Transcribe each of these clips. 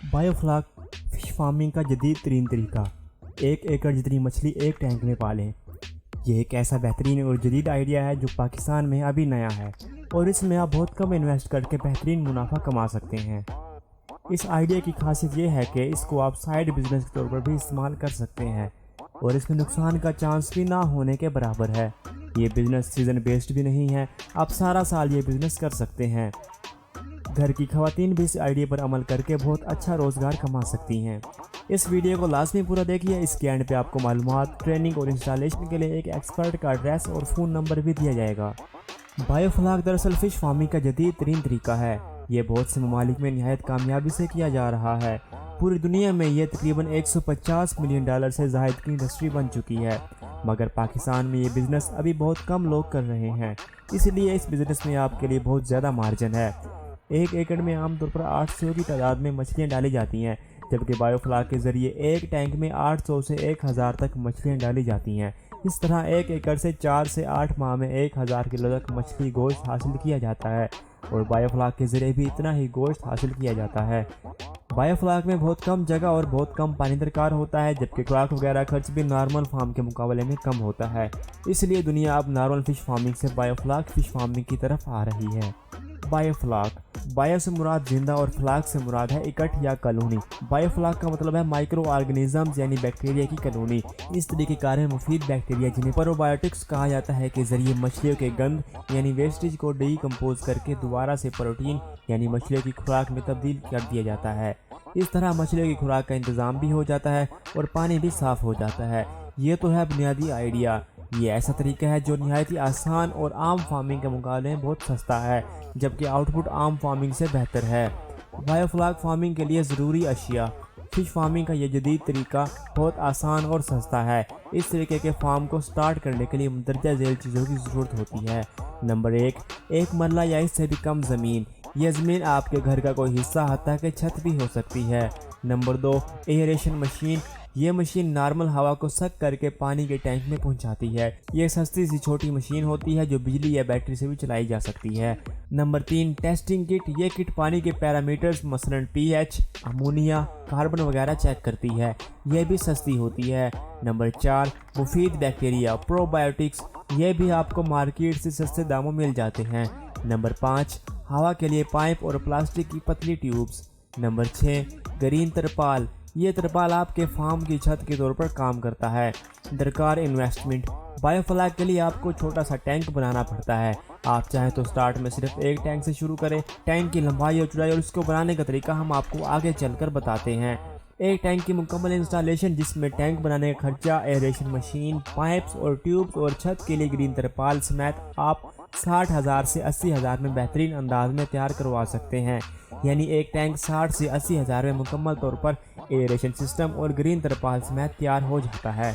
Biofloc fish farming का जदीद तरीन तरीका। 1 एकड़ जितनी मछली एक टैंक में पालें। ये एक ऐसा बेहतरीन और जदीद आइडिया है जो पाकिस्तान में अभी नया है और इसमें आप बहुत कम इन्वेस्ट करके बेहतरीन मुनाफा कमा सकते हैं। इस आइडिया की खासियत ये है कि इसको आप साइड बिजनेस के तौर पर भी इस्तेमाल कर सकते हैं और इसमें नुकसान का चांस भी ना होने के बराबर है। ये बिज़नेस सीज़न बेस्ड भी नहीं है, आप सारा साल ये बिज़नेस कर सकते हैं। घर की खवातीन भी इस आइडिया पर अमल करके बहुत अच्छा रोज़गार कमा सकती हैं। इस वीडियो को लाजमी पूरा देखिए। इसके एंड पे आपको मालूमात, ट्रेनिंग और इंस्टॉलेशन के लिए एक एक्सपर्ट का एड्रेस और फ़ोन नंबर भी दिया जाएगा। बायोफ्लाक दरअसल फ़िश फार्मिंग का जदीद तरीन तरीका है। ये बहुत से ममालिक में नहायत कामयाबी से किया जा रहा है। पूरी दुनिया में ये तकरीबन $150 मिलियन से ज़ायद की इंडस्ट्री बन चुकी है, मगर पाकिस्तान में ये बिज़नेस अभी बहुत कम लोग कर रहे हैं। इसलिए इस बिज़नेस में आपके लिए बहुत ज़्यादा मार्जिन है। 1 एकड़ में आमतौर पर 800 की तादाद में मछलियाँ डाली जाती हैं, जबकि बायोफ्लाक के ज़रिए एक टैंक में 800 से 1000 तक मछलियाँ डाली जाती हैं। इस तरह 1 एकड़ से 4 से 8 माह में 1000 किलो तक मछली गोश्त हासिल किया जाता है और बायोफ्लाक के ज़रिए भी इतना ही गोश्त हासिल किया जाता है। बायोफ्लाक में बहुत कम जगह और बहुत कम पानी दरकार होता है, जबकि खुराक वगैरह खर्च भी नॉर्मल फार्म के मुकाबले में कम होता है। इसलिए दुनिया अब नॉर्मल फ़िश फार्मिंग से बायोफ्लाक फ़िश फार्मिंग की तरफ आ रही है। बायोफ्लाक, बायो से मुराद जिंदा और फ्लाक से मुराद है इकट्ठ या कॉलोनी। बायोफ्लाक का मतलब है माइक्रो ऑर्गेनिजम्स यानी बैक्टीरिया की कॉलोनी। इस तरीके कार मुफीद बैक्टीरिया जिन्हें प्रोबायोटिक्स कहा जाता है के जरिए मछलियों के गंद यानी वेस्टेज को डीकम्पोज करके दोबारा से प्रोटीन यानी मछलियों की खुराक में तब्दील कर दिया जाता है। इस तरह मछलियों की खुराक का इंतज़ाम भी हो जाता है और पानी भी साफ़ हो जाता है। ये तो है बुनियादी आइडिया। ये ऐसा तरीका है जो निहायत ही आसान और आम फार्मिंग के मुकाबले में बहुत सस्ता है, जबकि आउटपुट आम फार्मिंग से बेहतर है। बायोफ्लाक फार्मिंग के लिए ज़रूरी अशिया। फिश फार्मिंग का यह जदीद तरीका बहुत आसान और सस्ता है। इस तरीके के फार्म को स्टार्ट करने के लिए मंदरजा झेल चीज़ों की ज़रूरत होती है। नंबर 1 मरला या इससे भी कम ज़मीन। यह ज़मीन आपके घर का कोई हिस्सा हत्ता कि छत भी हो सकती है। Number 2 aeration machine. ये मशीन नॉर्मल हवा को सक करके पानी के टैंक में पहुंचाती है। ये सस्ती सी छोटी मशीन होती है जो बिजली या बैटरी से भी चलाई जा सकती है। Number 3 testing kit. ये किट पानी के पैरामीटर्स मसलन pH, अमोनिया, कार्बन वगैरह चेक करती है। यह भी सस्ती होती है। नंबर 4 मुफीद बैक्टीरिया प्रोबायोटिक्स। ये भी आपको मार्केट से सस्ते दामों मिल जाते हैं। नंबर 5 हवा के लिए पाइप और प्लास्टिक की पतली ट्यूब्स। नंबर 6 ग्रीन तरपाल। ये तरपाल आपके फार्म की छत के तौर पर काम करता है। दरकार इन्वेस्टमेंट। बायोफ्लाक के लिए आपको छोटा सा टैंक बनाना पड़ता है। आप चाहें तो स्टार्ट में सिर्फ एक टैंक से शुरू करें। टैंक की लंबाई और चौड़ाई और इसको बनाने का तरीका हम आपको आगे चलकर बताते हैं। एक टैंक की मुकम्मल इंस्टॉलेशन, जिसमें टैंक बनाने का खर्चा, एयरेशन मशीन, पाइप्स और ट्यूब्स और छत के लिए ग्रीन तरपाल समेत आप 60,000 से 80,000 में बेहतरीन अंदाज में तैयार करवा सकते हैं। यानी एक टैंक 60 से 80,000 में मुकम्मल तौर पर एयरेशन सिस्टम और ग्रीन तरपाल समेत तैयार हो जाता है।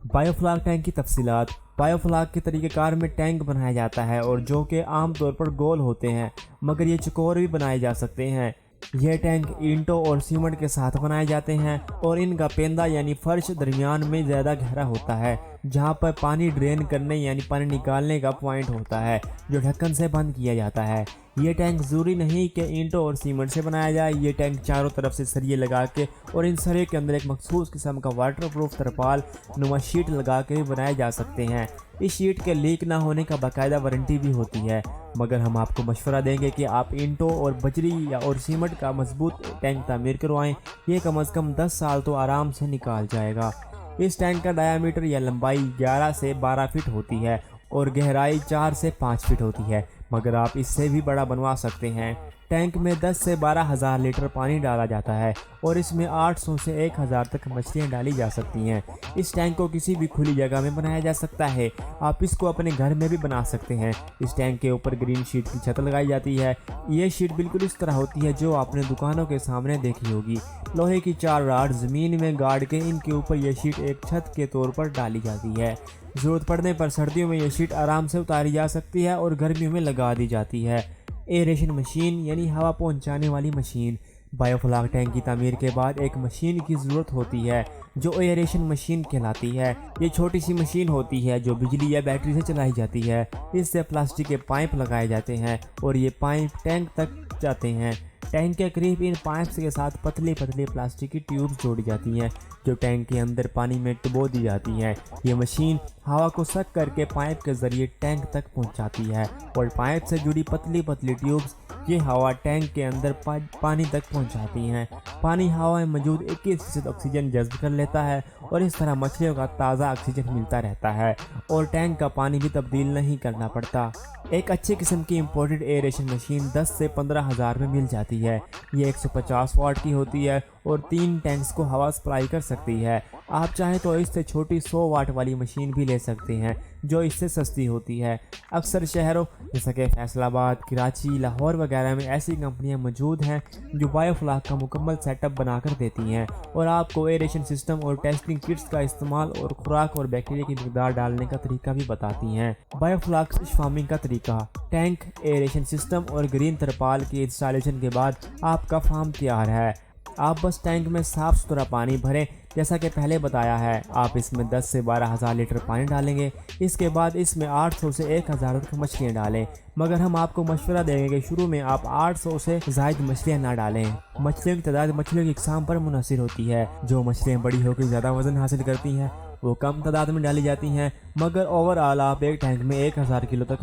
बायोफ्लाक टैंक की तफसीलात। बायोफ्लाक के तरीक़ेकार में टैंक बनाया जाता है और जो कि आम तौर पर गोल होते हैं, मगर ये चौकोर भी बनाए जा सकते हैं। यह टैंक ईंटों और सीमेंट के साथ बनाए जाते हैं और इनका पेंदा यानी फर्श दरमियान में ज़्यादा गहरा होता है, जहां पर पानी ड्रेन करने यानी पानी निकालने का पॉइंट होता है जो ढक्कन से बंद किया जाता है। ये टैंक ज़रूरी नहीं कि ईंटों और सीमेंट से बनाया जाए। ये टैंक चारों तरफ से सरिये लगा के और इन सरिये के अंदर एक मखसूस किस्म का वाटर प्रूफ तरपाल नुमा शीट लगा के भी बनाए जा सकते हैं। इस शीट के लीक ना होने का बाकायदा वारंटी भी होती है, मगर हम आपको मशवरा देंगे कि आप ईंटों और बजरी या और सीमेंट का मजबूत टैंक तामीर करवाएं। ये कम अज़ कम 10 साल तो आराम से निकाल जाएगा। इस टैंक का डायामीटर या लंबाई 11 से 12 फीट होती है और गहराई 4 से 5 फीट होती है, मगर आप इससे भी बड़ा बनवा सकते हैं। टैंक में 10 से 12,000 लीटर पानी डाला जाता है और इसमें 800 से 1000 तक मछलियाँ डाली जा सकती हैं। इस टैंक को किसी भी खुली जगह में बनाया जा सकता है। आप इसको अपने घर में भी बना सकते हैं। इस टैंक के ऊपर ग्रीन शीट की छत लगाई जाती है। ये शीट बिल्कुल इस तरह होती है जो आपने दुकानों के सामने देखी होगी। लोहे की 4 रॉड ज़मीन में गाड़ के इनके ऊपर यह शीट एक छत के तौर पर डाली जाती है। ज़रूरत पड़ने पर सर्दियों में यह शीट आराम से उतारी जा सकती है और गर्मियों में लगा दी जाती है। एयरेशन मशीन यानी हवा पहुंचाने वाली मशीन। बायोफ्लाक टैंक की तामीर के बाद एक मशीन की ज़रूरत होती है जो एयरेशन मशीन कहलाती है। ये छोटी सी मशीन होती है जो बिजली या बैटरी से चलाई जाती है। इससे प्लास्टिक के पाइप लगाए जाते हैं और ये पाइप टैंक तक जाते हैं। टैंक के करीब इन पाइप्स के साथ पतली पतली प्लास्टिक की ट्यूब्स जोड़ी जाती हैं जो टैंक के अंदर पानी में डुबो दी जाती हैं। ये मशीन हवा को सक करके पाइप के जरिए टैंक तक पहुंचाती है और पाइप से जुड़ी पतली पतली ट्यूब्स ये हवा टैंक के अंदर पानी तक पहुंचाती हैं। पानी हवा में मौजूद 21% ऑक्सीजन जज्ब कर लेता है और इस तरह मछलियों का ताज़ा ऑक्सीजन मिलता रहता है और टैंक का पानी भी तब्दील नहीं करना पड़ता। एक अच्छी किस्म की इंपोर्टेड एयरेशन मशीन 10 से 15 हज़ार में मिल जाती है। ये 150 वाट की होती है और 3 टैंक्स को हवा सप्लाई कर सकती है। आप चाहें तो इससे छोटी 100 वाट वाली मशीन भी ले सकते हैं जो इससे सस्ती होती है। अक्सर शहरों जैसे कि फैसलाबाद, कराची, लाहौर वगैरह में ऐसी कंपनियां मौजूद हैं जो बायोफ्लाक का मुकम्मल सेटअप बनाकर देती हैं और आपको एयरेशन सिस्टम और टेस्टिंग किट्स का इस्तेमाल और खुराक और बैक्टीरिया की मिकदार डालने का तरीका भी बताती हैं। बायोफ्लाक फिश फार्मिंग का तरीका: टैंक, एयरेशन सिस्टम और ग्रीन तरपाल की इंस्टॉलेशन के बाद आपका फार्म तैयार है। आप बस टैंक में साफ़ सुथरा पानी भरें जैसा कि पहले बताया है। आप इसमें 10 से 12 हज़ार लीटर पानी डालेंगे। इसके बाद इसमें 800 से 1000 तक मछलियाँ डालें, मगर हम आपको मशवरा देंगे कि शुरू में आप 800 से ज़ायद मछलियाँ ना डालें। मछलियों की तादाद मछलियों की इकसाम पर मुनहसर होती है। जो मछलियाँ बड़ी होकर ज़्यादा वजन हासिल करती हैं वो कम तादाद में डाली जाती हैं, मगर ओवरऑल आप एक टैंक में 1000 किलो तक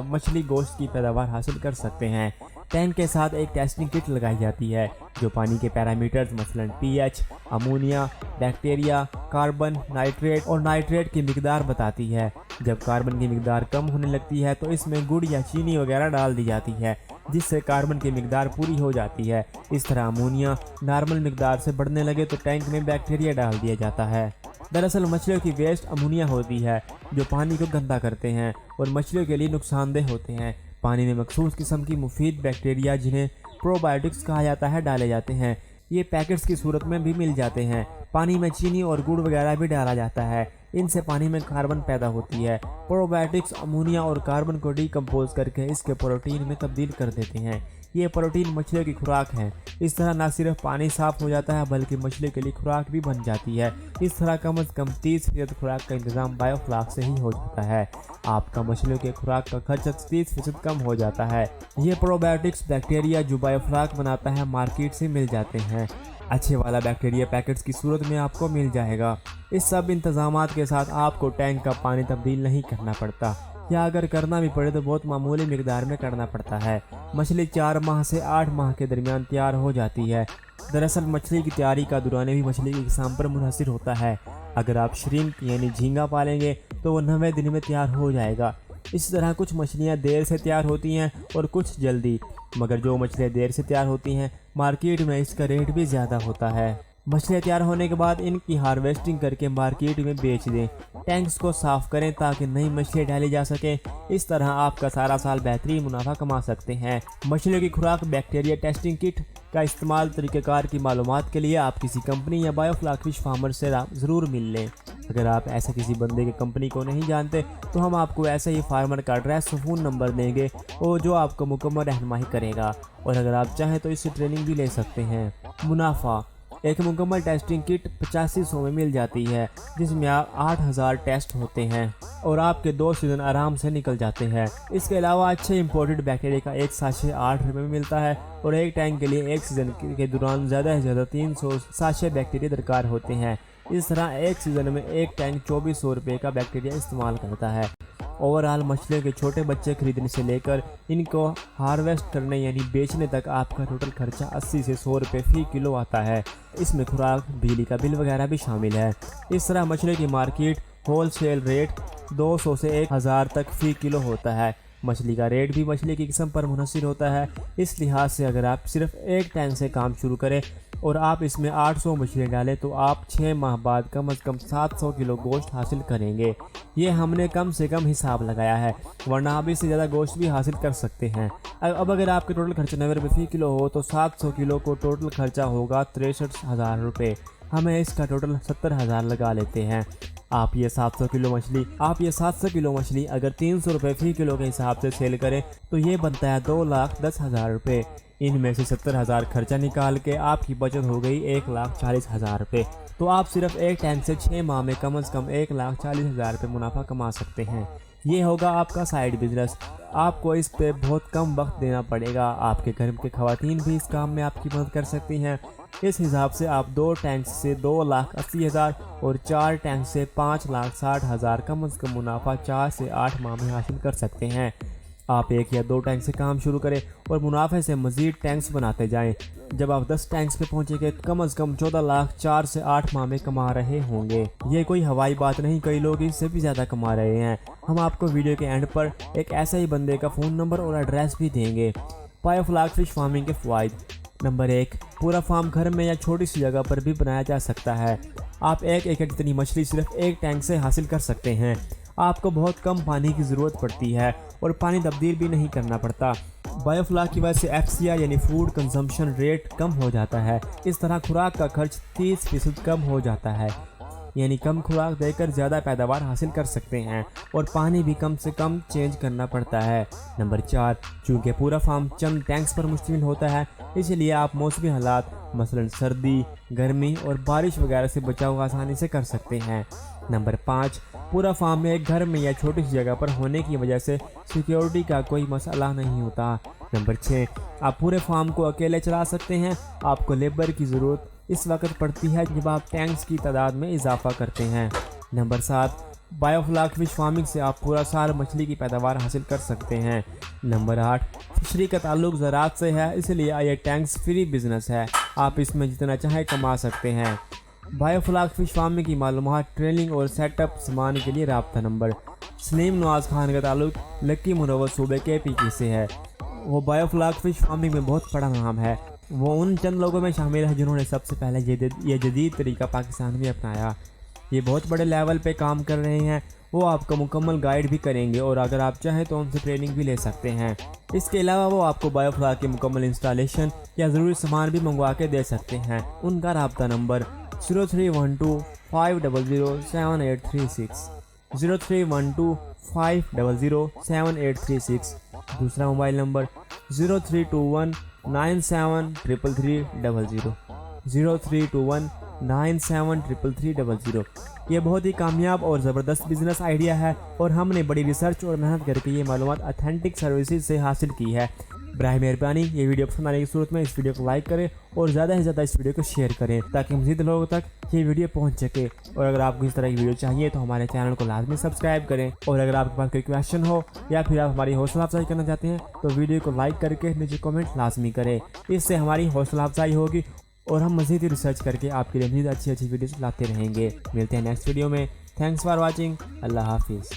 मछली गोश्त की पैदावार हासिल कर सकते हैं। टैंक के साथ एक टेस्टिंग किट लगाई जाती है जो पानी के पैरामीटर्स मसलन pH, ammonia, bacteria, carbon, nitrate और नाइट्रेट की मिकदार बताती है। जब कार्बन की मिकदार कम होने लगती है तो इसमें गुड़ या चीनी वगैरह डाल दी जाती है जिससे कार्बन की मिकदार पूरी हो जाती है। इस तरह अमोनिया नॉर्मल मिकदार से बढ़ने लगे तो टैंक में बैक्टीरिया डाल दिया जाता है। दरअसल मछलियों की वेस्ट अमोनिया होती है जो पानी को गंदा करते हैं और मछलियों के लिए नुकसानदेह होते हैं। पानी में मखसूस किस्म की मुफीद बैक्टीरिया जिन्हें प्रोबायोटिक्स कहा जाता है डाले जाते हैं। ये पैकेट्स की सूरत में भी मिल जाते हैं। पानी में चीनी और गुड़ वगैरह भी डाला जाता है। इनसे पानी में कार्बन पैदा होती है। प्रोबायोटिक्स अमोनिया और कार्बन को डिकम्पोज करके इसके प्रोटीन में तब्दील कर देते हैं। ये प्रोटीन मछलियों की खुराक है। इस तरह न सिर्फ पानी साफ हो जाता है बल्कि मछली के लिए खुराक भी बन जाती है। इस तरह कम से कम 30% खुराक का इंतजाम बायोफ्लाक से ही हो जाता है। आपका मछलियों के खुराक का खर्च 30% कम हो जाता है। ये प्रोबायोटिक्स बैक्टीरिया जो बायोफ्लाक बनाता है मार्केट से मिल जाते हैं। अच्छे वाला बैक्टीरिया पैकेट्स की सूरत में आपको मिल जाएगा। इस सब इंतजामात के साथ आपको टैंक का पानी तब्दील नहीं करना पड़ता, या अगर करना भी पड़े तो बहुत मामूली मिकदार में करना पड़ता है। मछली 4 माह से 8 माह के दरमियान तैयार हो जाती है। दरअसल मछली की तैयारी का दौरान भी मछली की किस्म पर मुनहसर होता है। अगर आप श्रिम्प यानी झींगा पालेंगे तो वो 9वें दिन में तैयार हो जाएगा। इसी तरह कुछ मछलियाँ देर से तैयार होती हैं और कुछ जल्दी, मगर जो मछलियाँ देर से तैयार होती हैं मार्केट में इसका रेट भी ज़्यादा होता है। मछलियाँ तैयार होने के बाद इनकी हार्वेस्टिंग करके मार्केट में बेच दें। टैंक्स को साफ़ करें ताकि नई मछलियाँ डाली जा सकें। इस तरह आपका सारा साल बेहतरीन मुनाफा कमा सकते हैं। मछलियों की खुराक बैक्टीरिया टेस्टिंग किट का इस्तेमाल तरीक़ेकार की मालूमात के लिए आप किसी कंपनी या बायोफ्लाक फिश फार्मर से ज़रूर मिल लें। अगर आप ऐसे किसी बंदे की कंपनी को नहीं जानते तो हम आपको ऐसे ही फार्मर का एड्रेस और फ़ोन नंबर देंगे और जो आपको मुकम्मल रहनुमाई करेगा, और अगर आप चाहें तो इससे ट्रेनिंग भी ले सकते हैं। मुनाफा: एक मुकम्मल टेस्टिंग किट 8500 में मिल जाती है जिसमें 8000 टेस्ट होते हैं और आपके 2 सीज़न आराम से निकल जाते हैं। इसके अलावा अच्छे इंपोर्टेड बैक्टीरिया का एक साशे 8 रुपये में मिलता है और एक टैंक के लिए एक सीज़न के दौरान ज़्यादा से ज़्यादा 300 साशे बैक्टीरिया दरकार होते हैं। इस तरह एक सीज़न में एक टैंक 2400 रुपये का बैक्टीरिया इस्तेमाल करता है। ओवरऑल मछलियों के छोटे बच्चे खरीदने से लेकर इनको हार्वेस्ट करने यानी बेचने तक आपका टोटल खर्चा 80 से 100 रुपये फी किलो आता है। इसमें खुराक, बिजली का बिल वगैरह भी शामिल है। इस तरह मछली की मार्केट होलसेल रेट 200 से 1000 तक फी किलो होता है। मछली का रेट भी मछली की किस्म पर मुनहसर होता है। इस लिहाज से अगर आप सिर्फ एक टैंक से काम शुरू करें और आप इसमें 800 मछलियाँ डालें तो आप 6 माह बाद कम से कम 700 किलो गोश्त हासिल करेंगे। ये हमने कम से कम हिसाब लगाया है, वरना आप इससे ज़्यादा गोश्त भी हासिल कर सकते हैं। अब अगर आपके टोटल खर्चा 90 रुपये फी किलो हो तो 700 किलो को टोटल खर्चा होगा 63,000 रुपये। हमें इसका टोटल 70,000 लगा लेते हैं। आप ये 700 किलो मछली अगर 300 रुपये फी किलो के हिसाब से सेल करें तो ये बनता है 2,10,000 रुपये। इनमें से 70,000 खर्चा निकाल के आपकी बचत हो गई 1,40,000 रुपये। तो आप सिर्फ एक टैंक से 6 माह में कम से कम 1,40,000 रुपये मुनाफा कमा सकते हैं। یہ ہوگا آپ کا سائیڈ بزنس۔ آپ کو اس پہ بہت کم وقت دینا پڑے گا، آپ کے گھر کے خواتین بھی اس کام میں آپ کی مدد کر سکتی ہیں۔ اس حساب سے آپ 2 ٹینکس سے 2,80,000 اور 4 ٹینکس سے 5,60,000 کم از کم منافع 4 سے 8 ماہ میں حاصل کر سکتے ہیں۔ آپ 1 یا 2 ٹینک سے کام شروع کریں اور منافع سے مزید ٹینکس بناتے جائیں۔ جب آپ 10 ٹینکس پہ پہنچیں گے کم از کم 14 لاکھ 4 سے 8 ماہ میں کما رہے ہوں گے۔ یہ کوئی ہوائی بات نہیں، کئی لوگ اس سے بھی زیادہ کما رہے ہیں۔ ہم آپ کو ویڈیو کے اینڈ پر ایک ایسا ہی بندے کا فون نمبر اور ایڈریس بھی دیں گے۔ بائیوفلاک فش فارمنگ کے فوائد۔ نمبر 1، پورا فارم گھر میں یا چھوٹی سی جگہ پر بھی بنایا جا سکتا ہے۔ آپ 1 ایکڑ جتنی مچھلی صرف 1 ٹینک سے حاصل کر سکتے ہیں۔ آپ کو بہت کم پانی کی ضرورت پڑتی ہے اور پانی تبدیل بھی نہیں کرنا پڑتا۔ بائیوفلاک کی وجہ سے FCI یعنی فوڈ کنزمپشن ریٹ کم ہو جاتا ہے۔ اس طرح خوراک کا خرچ 30% کم ہو جاتا ہے، یعنی کم خوراک دے کر زیادہ پیداوار حاصل کر سکتے ہیں اور پانی بھی کم سے کم چینج کرنا پڑتا ہے۔ نمبر 4، چونکہ پورا فارم چند ٹینکس پر مشتمل ہوتا ہے، اس لیے آپ موسمی حالات مثلا سردی، گرمی اور بارش وغیرہ سے بچاؤ آسانی سے کر سکتے ہیں۔ نمبر 5، پورا فارم ایک گھر میں یا چھوٹی سی جگہ پر ہونے کی وجہ سے سیکیورٹی کا کوئی مسئلہ نہیں ہوتا۔ نمبر 6، آپ پورے فارم کو اکیلے چلا سکتے ہیں۔ آپ کو لیبر کی ضرورت اس وقت پڑتی ہے جب آپ ٹینکس کی تعداد میں اضافہ کرتے ہیں۔ نمبر 7، بائیوفلاک فش فارمنگ سے آپ پورا سال مچھلی کی پیداوار حاصل کر سکتے ہیں۔ نمبر 8، فشری کا تعلق زراعت سے ہے، اس لیے یہ ٹینکس فری بزنس ہے، آپ اس میں جتنا چاہیں کما سکتے ہیں۔ بائیوفلاک فش فارمنگ کی معلومات، ٹریننگ اور سیٹ اپ سامان کے لیے رابطہ نمبر۔ سلیم نواز خان کا تعلق لکی مروت صوبے KPK سے ہے۔ وہ بائیوفلاک فش فارمنگ میں بہت بڑا نام ہے۔ وہ ان چند لوگوں میں شامل ہے جنہوں نے سب سے پہلے یہ جدید طریقہ پاکستان میں اپنایا۔ یہ بہت بڑے لیول پہ کام کر رہے ہیں۔ وہ آپ کو مکمل گائیڈ بھی کریں گے اور اگر آپ چاہیں تو ان سے ٹریننگ بھی لے سکتے ہیں۔ اس کے علاوہ وہ آپ کو بائیوفلاک کی مکمل انسٹالیشن یا ضروری سامان بھی منگوا کے دے سکتے ہیں۔ ان کا رابطہ نمبر 0312500786 0312500786۔ دوسرا موبائل نمبر 0321973300 0321973300۔ یہ بہت ہی کامیاب اور زبردست بزنس آئیڈیا ہے اور ہم نے بڑی ریسرچ اور محنت کر کے یہ معلومات اتھینٹک سروسز سے حاصل کی ہے۔ براہ مہربانی یہ ویڈیو پسند آنے کی صورت میں اس ویڈیو کو لائک کریں اور زیادہ سے زیادہ اس ویڈیو کو شیئر کریں تاکہ مزید لوگوں تک یہ ویڈیو پہنچ سکے۔ اور اگر آپ کو اس طرح کی ویڈیو چاہیے تو ہمارے چینل کو لازمی سبسکرائب کریں، اور اگر آپ کے پاس کوئی کویشچن ہو یا پھر آپ ہماری حوصلہ افزائی کرنا چاہتے ہیں تو ویڈیو کو لائک کر کے نیچے کمنٹ لازمی کریں۔ اس سے ہماری حوصلہ افزائی ہوگی اور ہم مزید ریسرچ کر کے آپ کے لیے مزید اچھی ویڈیوز لاتے رہیں گے۔ ملتے ہیں نیکسٹ ویڈیو میں۔ Thanks for watching. اللہ حافظ۔